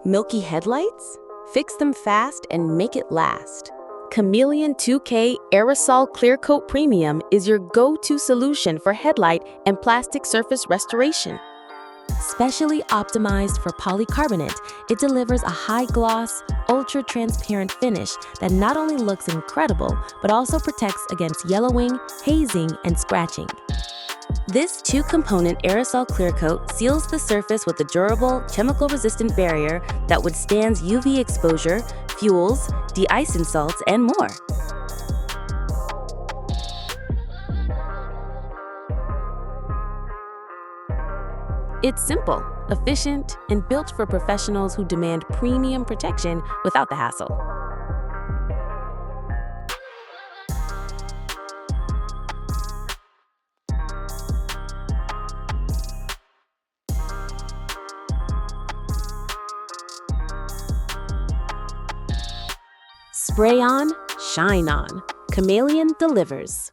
Milky headlights? Fix them fast and make it last. Chameleon 2K Aerosol Clear Coat Premium is your go-to solution for headlight and plastic surface restoration. Specially optimized for polycarbonate, it delivers a high-gloss, ultra-transparent finish that not only looks incredible, but also protects against yellowing, hazing, and scratching. This two-component aerosol clear coat seals the surface with a durable, chemical-resistant barrier that withstands UV exposure, fuels, de-icing salts, and more. It's simple, efficient, and built for professionals who demand premium protection without the hassle. Spray on, shine on. Chameleon delivers.